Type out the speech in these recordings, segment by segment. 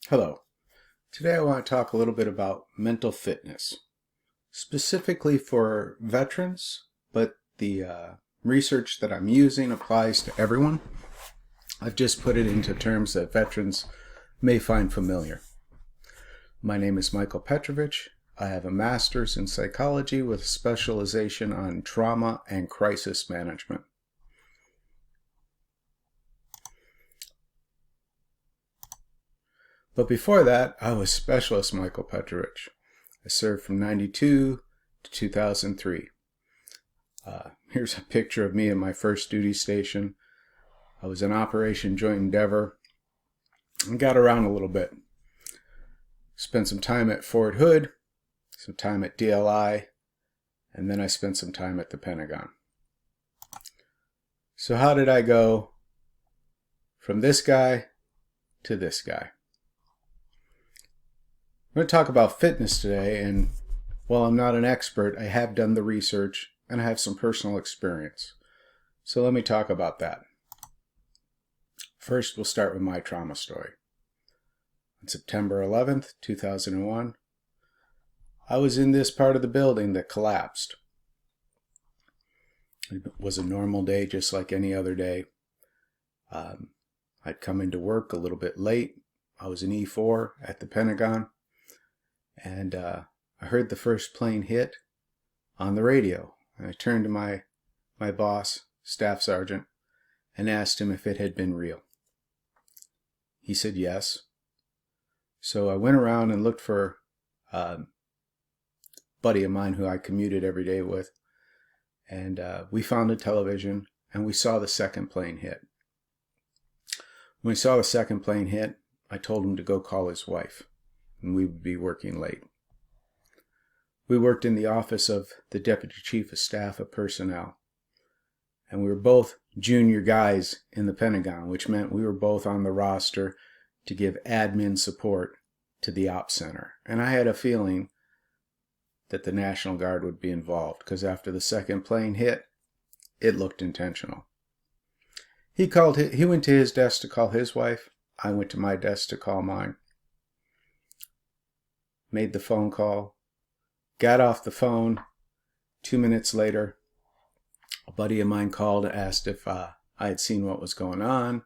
Hello. Today I want to talk a little bit about mental fitness, specifically for veterans, but the research that I'm using applies to everyone. I've just put it into terms that veterans may find familiar. My name is Michael Petrovich. I have a master's in psychology with a specialization on trauma and crisis management. But before that, I was Specialist Michael Petrovich. I served from 92 to 2003. Here's a picture of me at my first duty station. I was in Operation Joint Endeavor and got around a little bit. Spent some time at Fort Hood, some time at DLI, and then I spent some time at the Pentagon. So how did I go from this guy to this guy? I'm going to talk about fitness today, and while I'm not an expert, I have done the research and I have some personal experience. So let me talk about that. First, we'll start with my trauma story. On September 11th, 2001, I was in this part of the building that collapsed. It was a normal day, just like any other day. I'd come into work a little bit late. I was in E4 at the Pentagon. And I heard the first plane hit on the radio. And I turned to my boss, Staff Sergeant, and asked him if it had been real. He said yes. So I went around and looked for a buddy of mine who I commuted every day with. And we found a television and we saw the second plane hit. When we saw the second plane hit, I told him to go call his wife. And we would be working late. We worked in the office of the Deputy Chief of Staff of Personnel. And we were both junior guys in the Pentagon, which meant we were both on the roster to give admin support to the Ops Center. And I had a feeling that the National Guard would be involved, because after the second plane hit, it looked intentional. He went to his desk to call his wife. I went to my desk to call mine. Made the phone call, got off the phone. 2 minutes later, a buddy of mine called and asked if I had seen what was going on.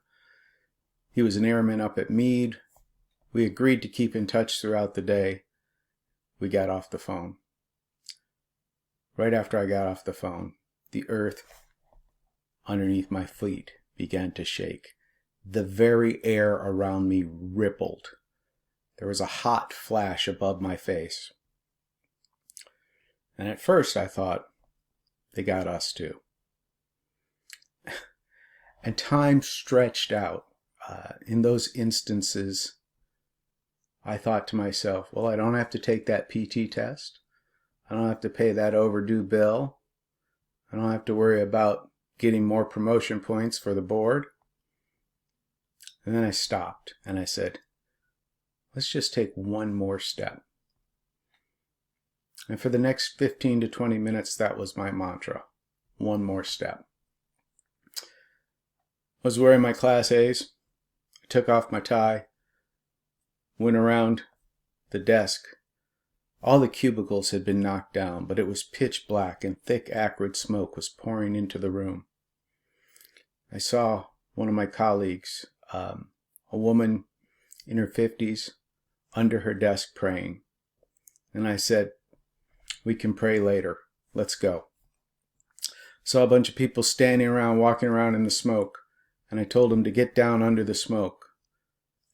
He was an airman up at Meade. We agreed to keep in touch throughout the day. We got off the phone. Right after I got off the phone, the earth underneath my feet began to shake. The very air around me rippled. There was a hot flash above my face. And at first I thought, they got us too. And time stretched out. In those instances, I thought to myself, well, I don't have to take that PT test. I don't have to pay that overdue bill. I don't have to worry about getting more promotion points for the board. And then I stopped and I said, let's just take one more step. And for the next 15 to 20 minutes, that was my mantra. One more step. I was wearing my Class A's. I took off my tie. Went around the desk. All the cubicles had been knocked down, but it was pitch black and thick, acrid smoke was pouring into the room. I saw one of my colleagues, a woman in her 50s, under her desk praying. And I said, we can pray later. Let's go. Saw a bunch of people standing around, walking around in the smoke. And I told them to get down under the smoke.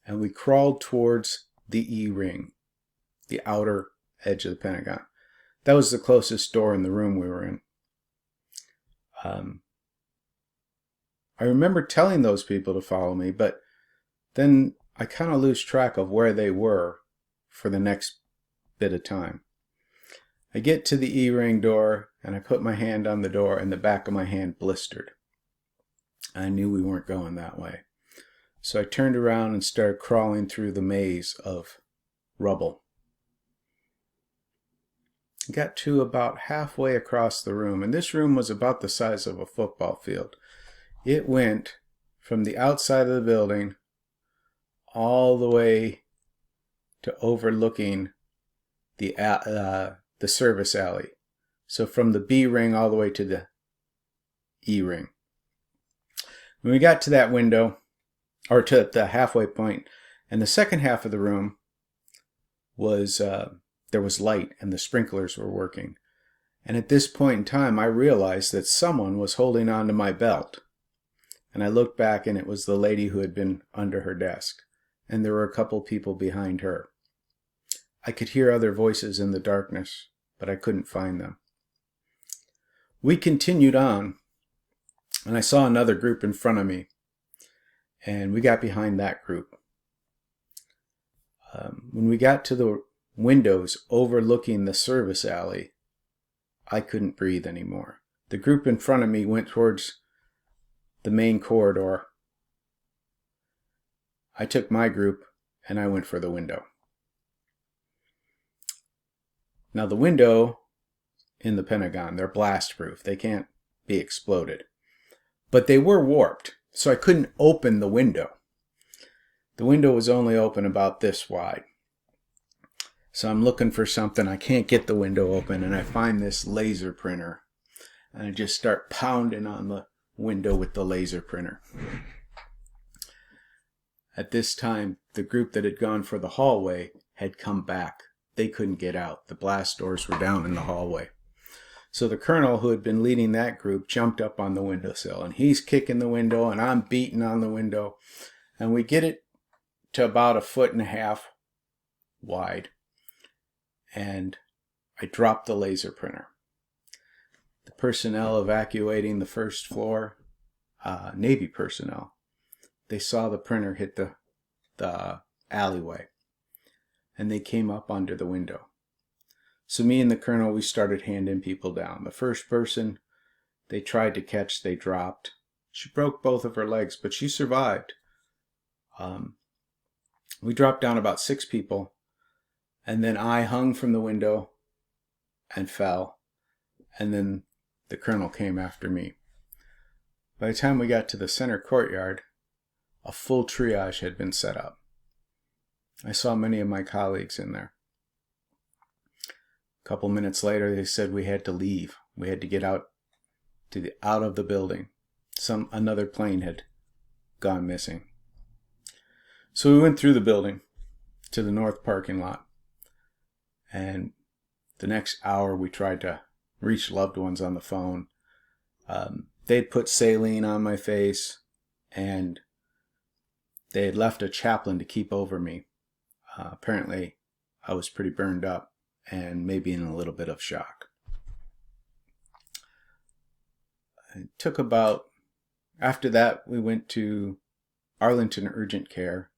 And we crawled towards the E-ring, the outer edge of the Pentagon. That was the closest door in the room we were in. I remember telling those people to follow me, but then I kind of lose track of where they were for the next bit of time. I get to the E-ring door and I put my hand on the door and the back of my hand blistered. I knew we weren't going that way. So I turned around and started crawling through the maze of rubble. Got to about halfway across the room, and this room was about the size of a football field. It went from the outside of the building all the way to overlooking the service alley. So from the B ring all the way to the E ring. When we got to that window, or to the halfway point, and the second half of the room was, there was light and the sprinklers were working. And at this point in time, I realized that someone was holding on to my belt. And I looked back, and it was the lady who had been under her desk. And there were a couple people behind her. I could hear other voices in the darkness, but I couldn't find them. We continued on, and I saw another group in front of me. And we got behind that group. When we got to the windows overlooking the service alley, I couldn't breathe anymore. The group in front of me went towards the main corridor. I took my group and I went for the window. Now the window in the Pentagon, they're blast proof. They can't be exploded. But they were warped, so I couldn't open the window. The window was only open about this wide. So I'm looking for something. I can't get the window open, and I find this laser printer. And I just start pounding on the window with the laser printer. At this time, the group that had gone for the hallway had come back. They couldn't get out. The blast doors were down in the hallway. So the colonel who had been leading that group jumped up on the windowsill, and he's kicking the window, and I'm beating on the window. And we get it to about 1.5 feet wide. And I dropped the laser printer. The personnel evacuating the first floor, Navy personnel, they saw the printer hit the alleyway, and they came up under the window. So me and the colonel, we started handing people down. The first person they tried to catch, they dropped. She broke both of her legs, but she survived. We dropped down about 6 people, and then I hung from the window and fell, and then the colonel came after me. By the time we got to the center courtyard, a full triage had been set up. I saw many of my colleagues in there. A couple minutes later, they said we had to leave. We had to get out of the building. Another plane had gone missing. So we went through the building to the north parking lot. And the next hour, we tried to reach loved ones on the phone. They'd put saline on my face, and they had left a chaplain to keep over me. Apparently, I was pretty burned up and maybe in a little bit of shock. It took after that, we went to Arlington Urgent Care,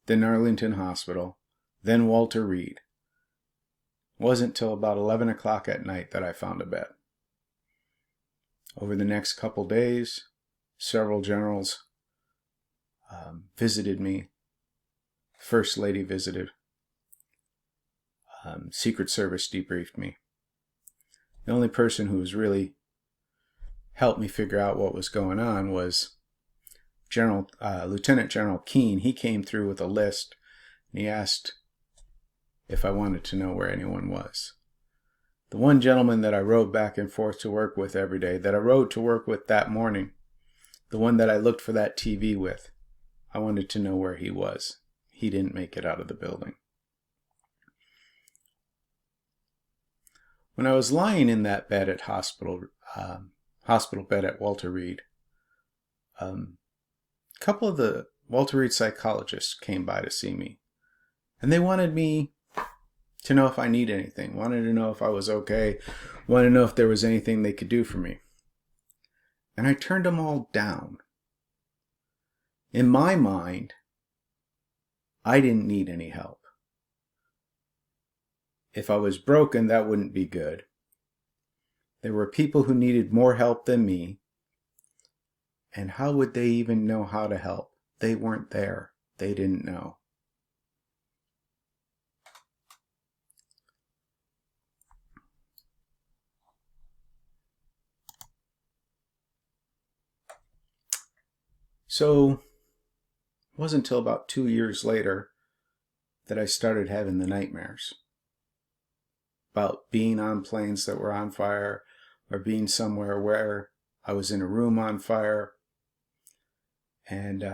then Arlington Hospital, then Walter Reed. It wasn't till about 11 o'clock at night that I found a bed. Over the next couple days, several generals visited me. First Lady visited. Secret Service debriefed me. The only person who was really helped me figure out what was going on was Lieutenant General Keene. He came through with a list, and he asked if I wanted to know where anyone was. The one gentleman that I rode back and forth to work with every day, that I rode to work with that morning, the one that I looked for that TV with, I wanted to know where he was. He didn't make it out of the building. When I was lying in that bed at hospital bed at Walter Reed, a couple of the Walter Reed psychologists came by to see me, and they wanted me to know if I need anything, wanted to know if I was okay, wanted to know if there was anything they could do for me. And I turned them all down. In my mind, I didn't need any help. If I was broken, that wouldn't be good. There were people who needed more help than me. And how would they even know how to help? They weren't there. They didn't know. So it wasn't until about 2 years later that I started having the nightmares about being on planes that were on fire, or being somewhere where I was in a room on fire. And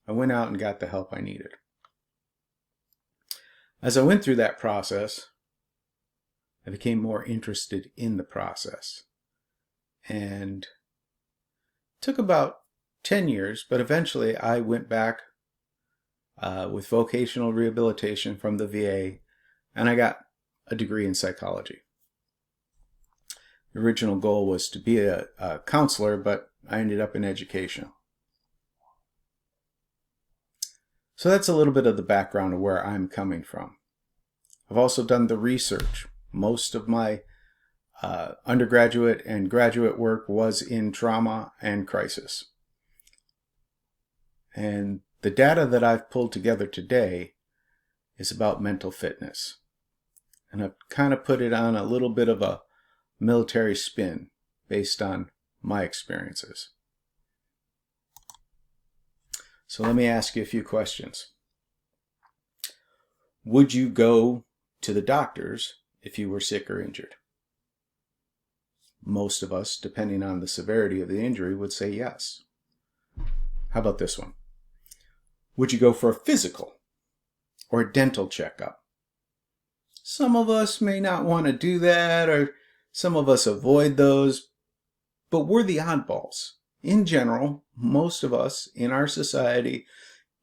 I went out and got the help I needed. As I went through that process, I became more interested in the process. And it took about 10 years, but eventually I went back with vocational rehabilitation from the VA, and I got a degree in psychology. The original goal was to be a counselor, but I ended up in education. So that's a little bit of the background of where I'm coming from. I've also done the research. Most of my undergraduate and graduate work was in trauma and crisis. And the data that I've pulled together today is about mental fitness. And I've kind of put it on a little bit of a military spin based on my experiences. So let me ask you a few questions. Would you go to the doctors if you were sick or injured? Most of us, depending on the severity of the injury, would say yes. How about this one? Would you go for a physical or a dental checkup? Some of us may not want to do that, or some of us avoid those, but we're the oddballs. In general, most of us in our society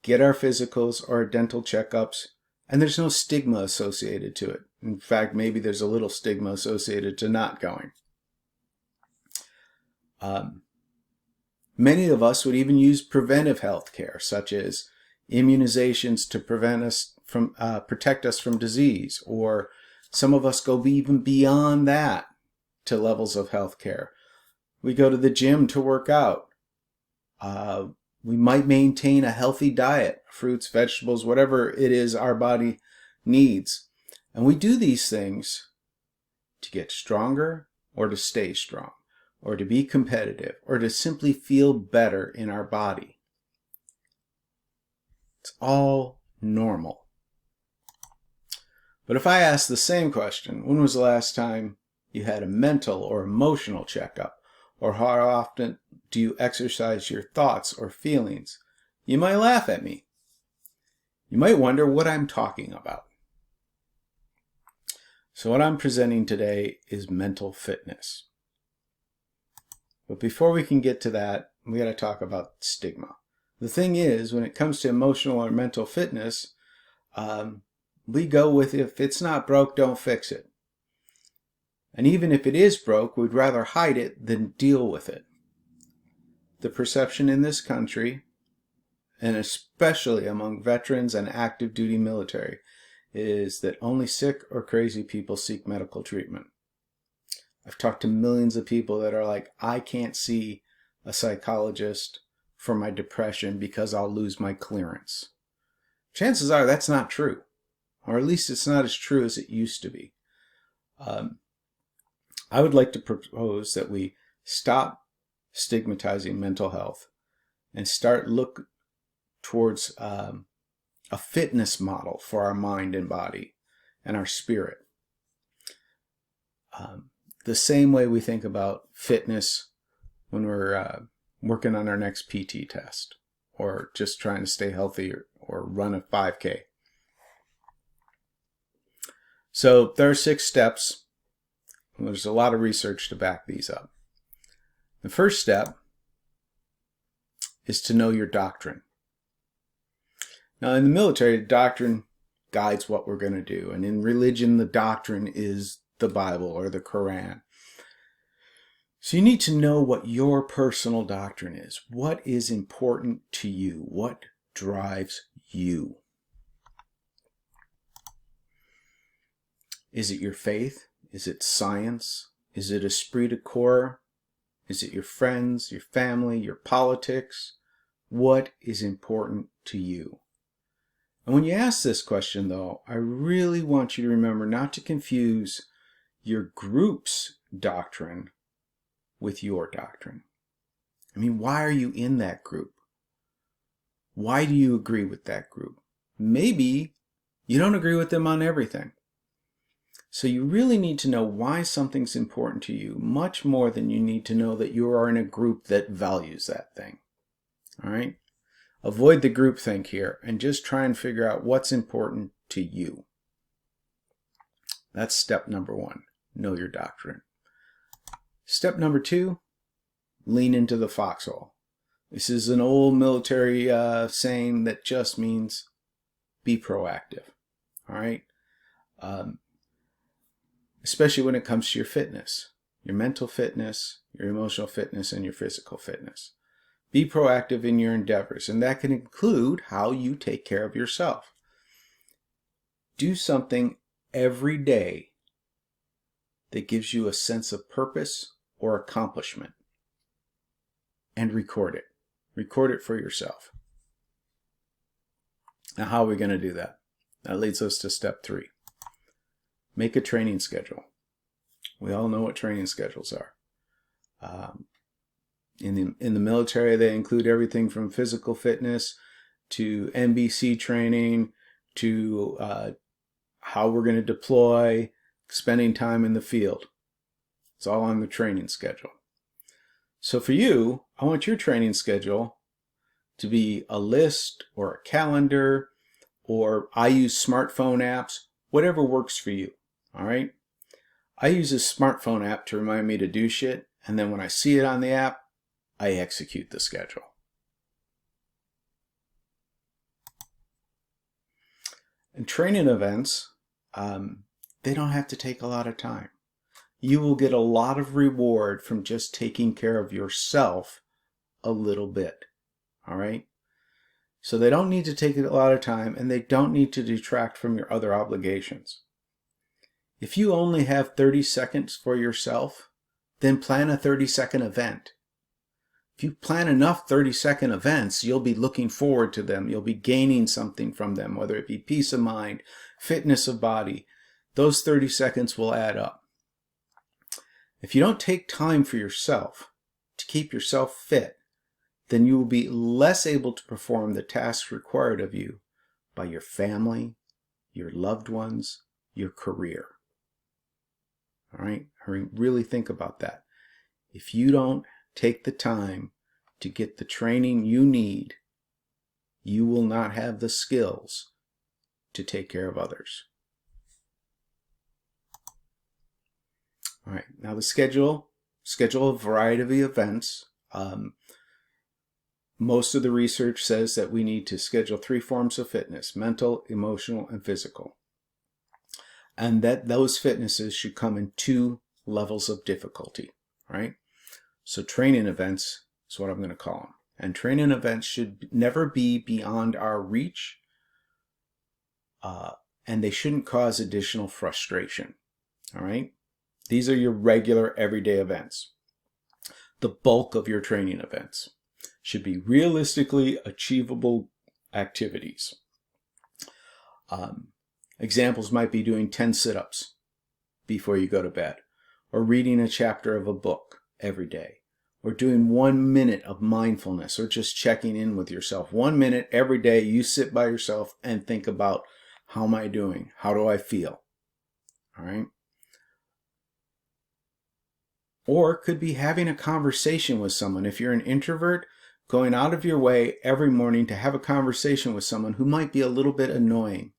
get our physicals or our dental checkups, and there's no stigma associated to it. In fact, maybe there's a little stigma associated to not going. Many of us would even use preventive health care, such as immunizations to protect us from disease, or some of us go even beyond that to levels of health care. We go to the gym to work out. We might maintain a healthy diet, fruits, vegetables, whatever it is our body needs. And we do these things to get stronger, or to stay strong, or to be competitive, or to simply feel better in our body. It's all normal. But if I ask the same question, when was the last time you had a mental or emotional checkup? Or how often do you exercise your thoughts or feelings? You might laugh at me. You might wonder what I'm talking about. So what I'm presenting today is mental fitness. But before we can get to that, we got to talk about stigma. The thing is, when it comes to emotional or mental fitness, we go with, if it's not broke, don't fix it. And even if it is broke, we'd rather hide it than deal with it. The perception in this country, and especially among veterans and active duty military, is that only sick or crazy people seek medical treatment. I've talked to millions of people that are like, I can't see a psychologist for my depression because I'll lose my clearance. Chances are that's not true, or at least it's not as true as it used to be. I would like to propose that we stop stigmatizing mental health and start look towards a fitness model for our mind and body and our spirit. The same way we think about fitness when we're working on our next PT test, or just trying to stay healthy, or run a 5K. So there are 6 steps. There's a lot of research to back these up. The first step is to know your doctrine. Now, in the military, the doctrine guides what we're going to do. And in religion, the doctrine is the Bible or the Quran. So you need to know what your personal doctrine is. What is important to you? What drives you? Is it your faith? Is it science? Is it esprit de corps? Is it your friends, your family, your politics? What is important to you? And when you ask this question, though, I really want you to remember not to confuse your group's doctrine with your doctrine. I mean, why are you in that group? Why do you agree with that group? maybe you don't agree with them on everything. So you really need to know why something's important to you, much more than you need to know that you are in a group that values that thing. All right? Avoid the groupthink here and just try and figure out what's important to you. That's step number 1. Know your doctrine. Step number 2, lean into the foxhole. This is an old military saying that just means be proactive. All right? Especially when it comes to your fitness, your mental fitness, your emotional fitness, and your physical fitness. Be proactive in your endeavors, and that can include how you take care of yourself. Do something every day that gives you a sense of purpose or accomplishment, and record it. Record it for yourself. Now, how are we going to do that? That leads us to step 3. Make a training schedule. We all know what training schedules are. In the military, they include everything from physical fitness to NBC training to how we're going to deploy, spending time in the field. It's all on the training schedule. So for you, I want your training schedule to be a list or a calendar, or I use smartphone apps, whatever works for you. All right? I use a smartphone app to remind me to do shit, and then when I see it on the app, I execute the schedule. And training events, they don't have to take a lot of time. You will get a lot of reward from just taking care of yourself a little bit. All right? So they don't need to take a lot of time, and they don't need to detract from your other obligations. If you only have 30 seconds for yourself, then plan a 30-second event. If you plan enough 30-second events, you'll be looking forward to them. You'll be gaining something from them, whether it be peace of mind, fitness of body. Those 30 seconds will add up. If you don't take time for yourself to keep yourself fit, then you will be less able to perform the tasks required of you by your family, your loved ones, your career. All right? Really think about that. If you don't take the time to get the training you need, you will not have the skills to take care of others. All right, now the schedule a variety of events. Most of the research says that we need to schedule 3 forms of fitness: mental, emotional, and physical. And that those fitnesses should come in 2 levels of difficulty, right? So training events is what I'm going to call them. And training events should never be beyond our reach, and they shouldn't cause additional frustration, all right? These are your regular everyday events. The bulk of your training events should be realistically achievable activities. Examples might be doing 10 sit-ups before you go to bed, or reading a chapter of a book every day, or doing 1 minute of mindfulness, or just checking in with yourself. 1 minute every day you sit by yourself and think about, how am I doing? How do I feel? All right? Or it could be having a conversation with someone. If you're an introvert, going out of your way every morning to have a conversation with someone who might be a little bit annoying,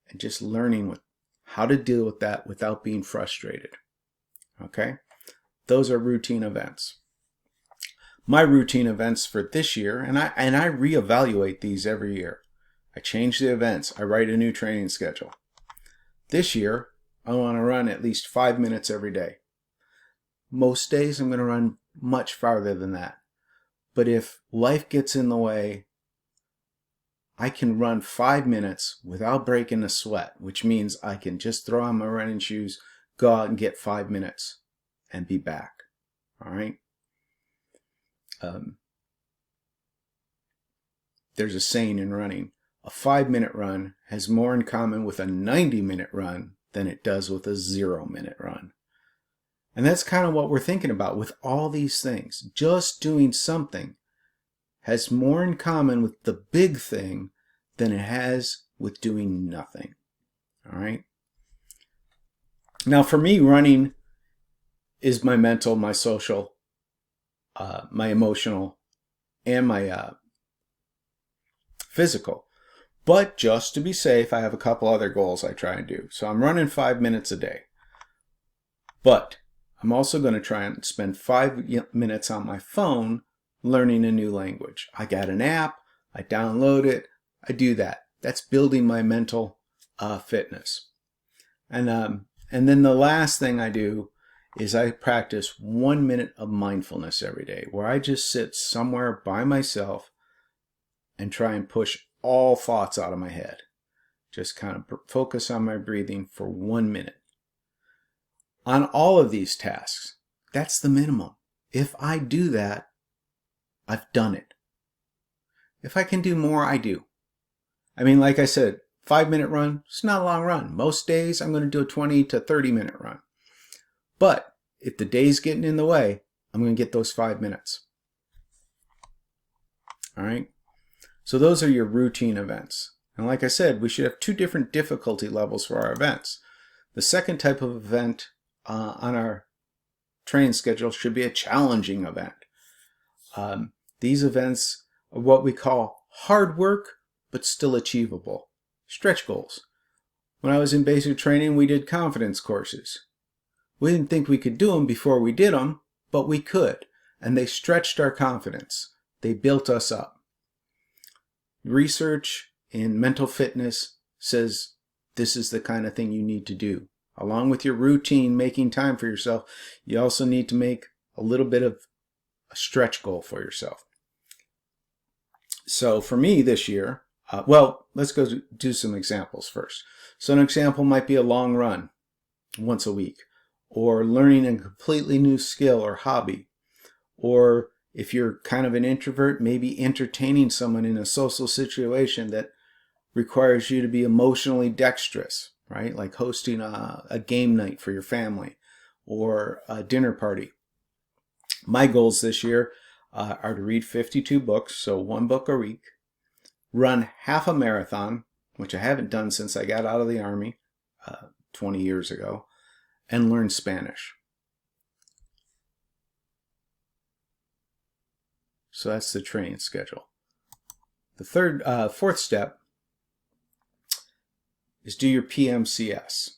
and just learning how to deal with that without being frustrated. Okay? Those are routine events. My routine events for this year, and I reevaluate these every year. I change the events. I write a new training schedule. This year, I want to run at least 5 minutes every day. Most days I'm going to run much farther than that. But if life gets in the way, I can run 5 minutes without breaking a sweat, which means I can just throw on my running shoes, go out and get 5 minutes and be back. All right? There's a saying in running: a 5-minute run has more in common with a 90-minute run than it does with a 0-minute run. And that's kind of what we're thinking about with all these things. Just doing something has more in common with the big thing than it has with doing nothing. All right. Now, for me, running is my mental, my social, my emotional, and my physical. But just to be safe, I have a couple other goals I try and do. So I'm running 5 minutes a day. But I'm also going to try and spend 5 minutes on my phone learning a new language. I got an app, I download it, I do that. That's building my mental fitness. And then the last thing I do is I practice 1 minute of mindfulness every day, where I just sit somewhere by myself and try and push all thoughts out of my head. Just kind of focus on my breathing for 1 minute. On all of these tasks, that's the minimum. If I do that, I've done it. If I can do more, I do. I mean, like I said, 5-minute run, it's not a long run. Most days I'm going to do a 20 to 30-minute run. But if the day's getting in the way, I'm going to get those 5 minutes. All right? So those are your routine events. And like I said, we should have 2 different difficulty levels for our events. The second type of event on our training schedule should be a challenging event. These events are what we call hard work, but still achievable. Stretch goals. When I was in basic training, we did confidence courses. We didn't think we could do them before we did them, but we could. And they stretched our confidence. They built us up. Research in mental fitness says this is the kind of thing you need to do. Along with your routine, making time for yourself, you also need to make a little bit of a stretch goal for yourself. So for me this year, well, let's go do some examples first. So an example might be a long run once a week, or learning a completely new skill or hobby, or if you're kind of an introvert, maybe entertaining someone in a social situation that requires you to be emotionally dexterous, right? Like hosting a game night for your family or a dinner party. My goals this year are to read 52 books, so 1 book a week, run half a marathon, which I haven't done since I got out of the Army 20 years ago, and learn Spanish. So that's the training schedule. The fourth step is do your PMCS.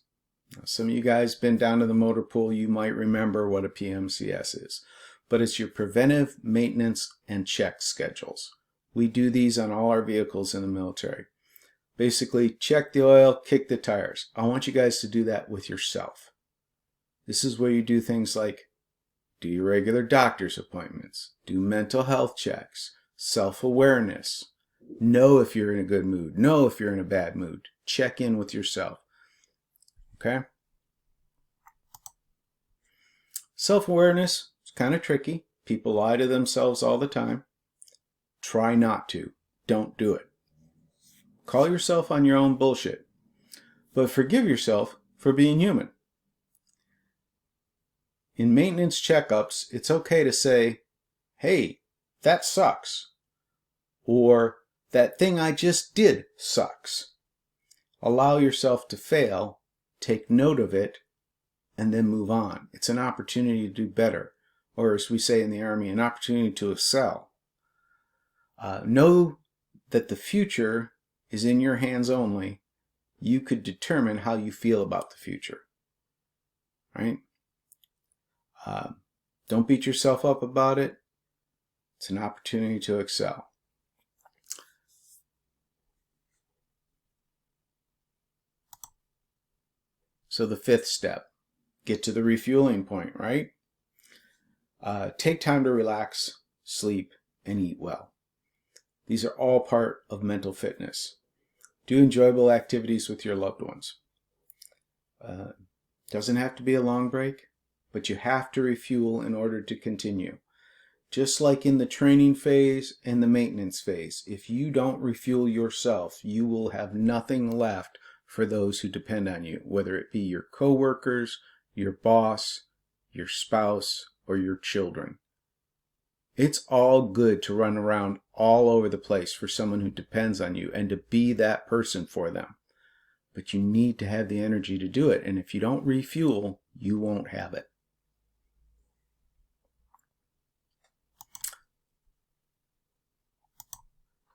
Now, some of you guys been down to the motor pool, you might remember what a PMCS is, but it's your preventive maintenance and check schedules. We do these on all our vehicles in the military. Basically, check the oil, kick the tires. I want you guys to do that with yourself. This is where you do things like do your regular doctor's appointments, do mental health checks, self-awareness, know if you're in a good mood, know if you're in a bad mood. Check in with yourself. Okay? Self-awareness is kind of tricky. People lie to themselves all the time. Try not to. Don't do it. Call yourself on your own bullshit. But forgive yourself for being human. In maintenance checkups, it's okay to say, hey, that sucks. Or that thing I just did sucks. Allow yourself to fail, take note of it, and then move on. It's an opportunity to do better. Or as we say in the Army, an opportunity to excel. Know that the future is in your hands only. You could determine how you feel about the future. Right? Don't beat yourself up about it. It's an opportunity to excel. So the 5th step, get to the refueling point, right? Take time to relax, sleep, and eat well. These are all part of mental fitness. Do enjoyable activities with your loved ones. Doesn't have to be a long break, but you have to refuel in order to continue. Just like in the training phase and the maintenance phase, if you don't refuel yourself, you will have nothing left for those who depend on you, whether it be your coworkers, your boss, your spouse, or your children. It's all good to run around all over the place for someone who depends on you and to be that person for them. But you need to have the energy to do it. And if you don't refuel, you won't have it.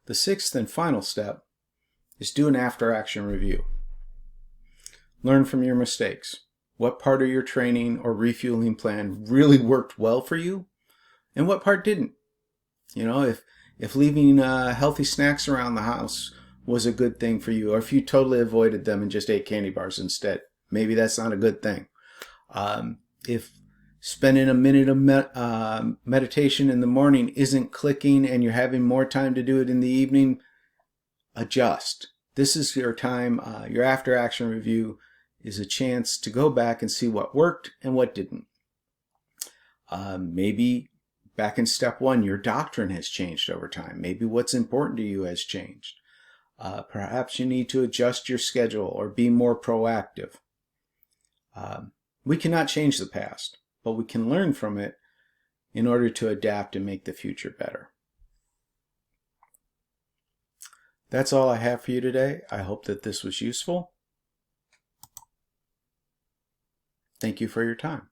The sixth and final step is do an after-action review. Learn from your mistakes. What part of your training or refueling plan really worked well for you and what part didn't? You know, if leaving healthy snacks around the house was a good thing for you, or if you totally avoided them and just ate candy bars instead, maybe that's not a good thing. If spending a minute of meditation in the morning isn't clicking and you're having more time to do it in the evening, adjust. This is your time. Your after action review is a chance to go back and see what worked and what didn't. Maybe back in step one, your doctrine has changed over time. Maybe what's important to you has changed. Perhaps you need to adjust your schedule or be more proactive. We cannot change the past, but we can learn from it in order to adapt and make the future better. That's all I have for you today. I hope that this was useful. Thank you for your time.